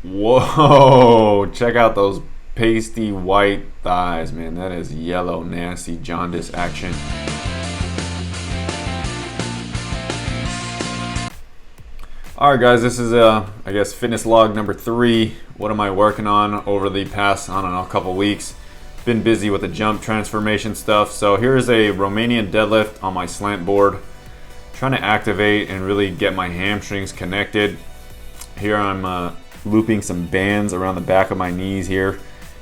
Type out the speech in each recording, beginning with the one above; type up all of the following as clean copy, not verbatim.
Whoa, check out those pasty white thighs, man. That is yellow, nasty jaundice action. All right, guys, this is I guess fitness log number 3. What am I working on over the past, I don't know, couple weeks? Been busy with the jump transformation stuff. So here's a Romanian deadlift on my slant board. Trying to activate and really get my hamstrings connected. Here I'm looping some bands around the back of my knees here.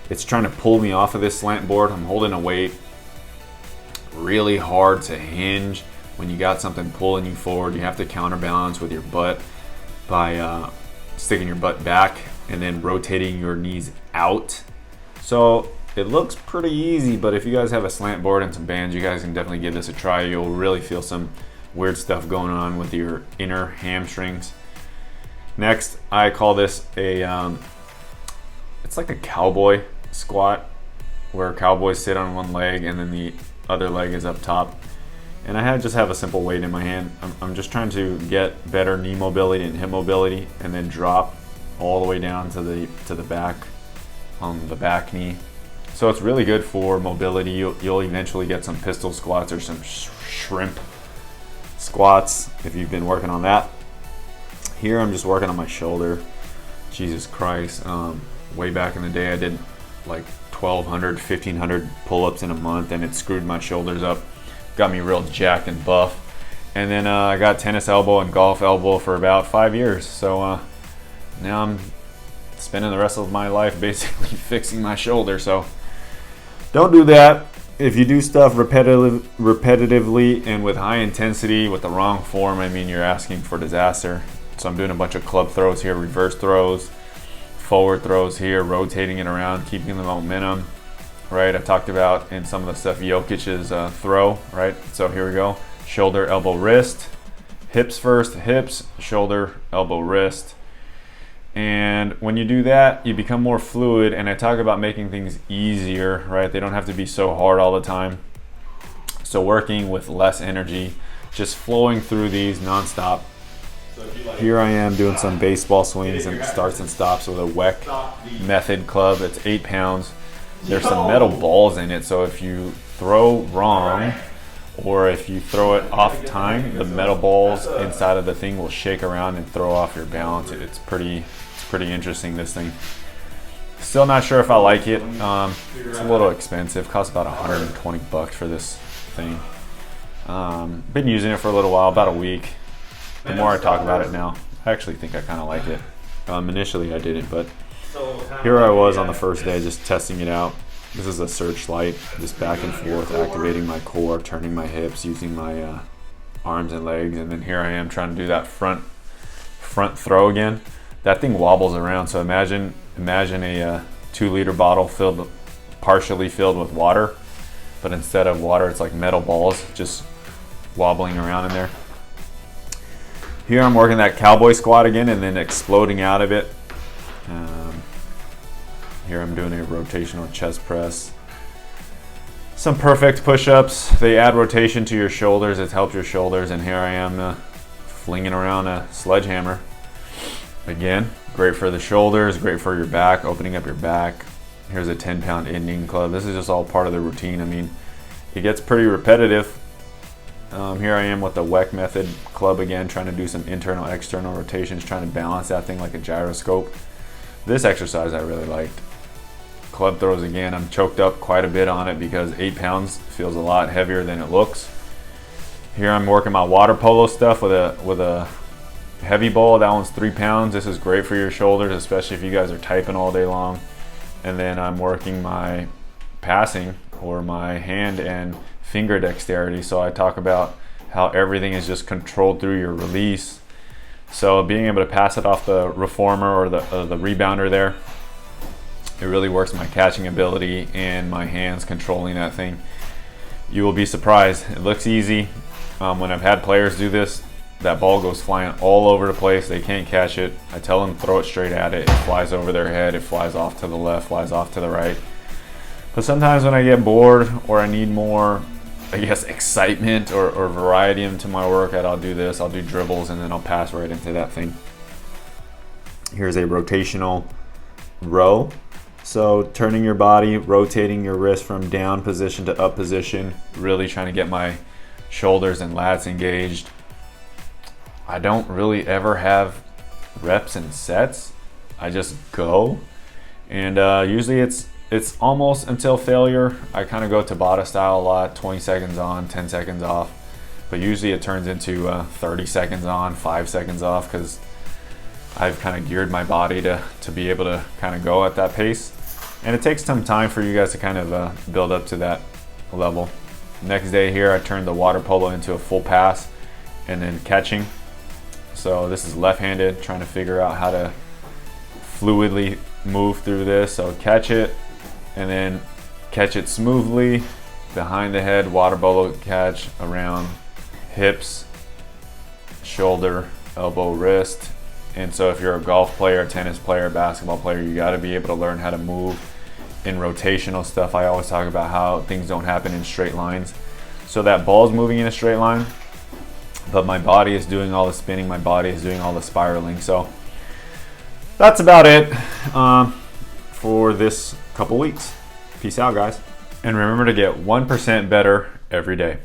It's trying to pull me off of this slant board. I'm holding a weight. Really hard to hinge when you got something pulling you forward. You have to counterbalance with your butt by sticking your butt back and then rotating your knees out. So it looks pretty easy, but if you guys have a slant board and some bands, you guys can definitely give this a try. You'll really feel some weird stuff going on with your inner hamstrings. Next, I call this it's like a cowboy squat, where cowboys sit on one leg and then the other leg is up top. And I just have a simple weight in my hand. I'm just trying to get better knee mobility and hip mobility, and then drop all the way down to the back on the back knee. So it's really good for mobility. You'll eventually get some pistol squats or some shrimp squats if you've been working on that. Here I'm just working on my shoulder. Jesus Christ. Way back in the day I did like 1,200, 1,500 pull-ups in a month, and it screwed my shoulders up. Got me real jacked and buff. And then I got tennis elbow and golf elbow for about 5 years. So now I'm spending the rest of my life basically fixing my shoulder. So don't do that. If you do stuff repetitively and with high intensity with the wrong form, I mean, you're asking for disaster. So I'm doing a bunch of club throws here, reverse throws, forward throws here, rotating it around, keeping the momentum. Right, I talked about in some of the stuff Jokic's throw, right? So here we go. Shoulder, elbow, wrist. Hips first, hips, shoulder, elbow, wrist. And when you do that, you become more fluid. And I talk about making things easier, right? They don't have to be so hard all the time. So working with less energy, just flowing through these nonstop. Here I am doing some baseball swings and starts and stops with a WEC method club. It's 8 pounds. There's some metal balls in it, so if you throw wrong or if you throw it off time, the metal balls inside of the thing will shake around and throw off your balance. It's pretty interesting, this thing. Still not sure if I like it. It's a little expensive. Costs about 120 bucks for this thing. Been using it for a little while, about a week. The more I talk about it now, I actually think I kind of like it. Initially I didn't, but here I was on the first day just testing it out. This is a searchlight, just back and forth, activating my core, turning my hips, using my arms and legs, and then here I am trying to do that front throw again. That thing wobbles around, so imagine a 2-liter bottle partially filled with water, but instead of water it's like metal balls just wobbling around in there. Here I'm working that cowboy squat again and then exploding out of it. Here I'm doing a rotational chest press. Some perfect push-ups. They add rotation to your shoulders. It helps your shoulders. And here I am flinging around a sledgehammer. Again, great for the shoulders, great for your back, opening up your back. Here's a 10-pound Indian club. This is just all part of the routine. I mean, it gets pretty repetitive. Here I am with the WEC method club again, trying to do some internal, external rotations, trying to balance that thing like a gyroscope. This exercise I really liked. Club throws again. I'm choked up quite a bit on it because 8 pounds feels a lot heavier than it looks. Here I'm working my water polo stuff with a heavy ball. That one's 3 pounds. This is great for your shoulders, especially if you guys are typing all day long. And then I'm working my passing, or my hand and finger dexterity. So I talk about how everything is just controlled through your release. So being able to pass it off the reformer or the rebounder there, it really works my catching ability and my hands controlling that thing. You will be surprised. It looks easy. When I've had players do this, that ball goes flying all over the place. They can't catch it. I tell them throw it straight at it. It flies over their head. It flies off to the left, flies off to the right. But sometimes when I get bored or I need more, I guess, excitement or variety into my workout, I'll do this. I'll do dribbles and then I'll pass right into that thing. Here's a rotational row. So turning your body, rotating your wrist from down position to up position, really trying to get my shoulders and lats engaged. I don't really ever have reps and sets. I just go, and usually it's almost until failure. I kind of go Tabata style a lot, 20 seconds on, 10 seconds off, but usually it turns into 30 seconds on, 5 seconds off, because I've kind of geared my body to be able to kind of go at that pace. And it takes some time for you guys to kind of build up to that level. Next day here, I turned the water polo into a full pass and then catching. So this is left-handed, trying to figure out how to fluidly move through this. So catch it and then catch it smoothly behind the head, water polo catch around hips, shoulder, elbow, wrist. And so if you're a golf player, tennis player, basketball player, you got to be able to learn how to move in rotational stuff. I always talk about how things don't happen in straight lines. So that ball's moving in a straight line, but my body is doing all the spinning, my body is doing all the spiraling. So that's about it for this couple weeks. Peace out, guys. And remember to get 1% better every day.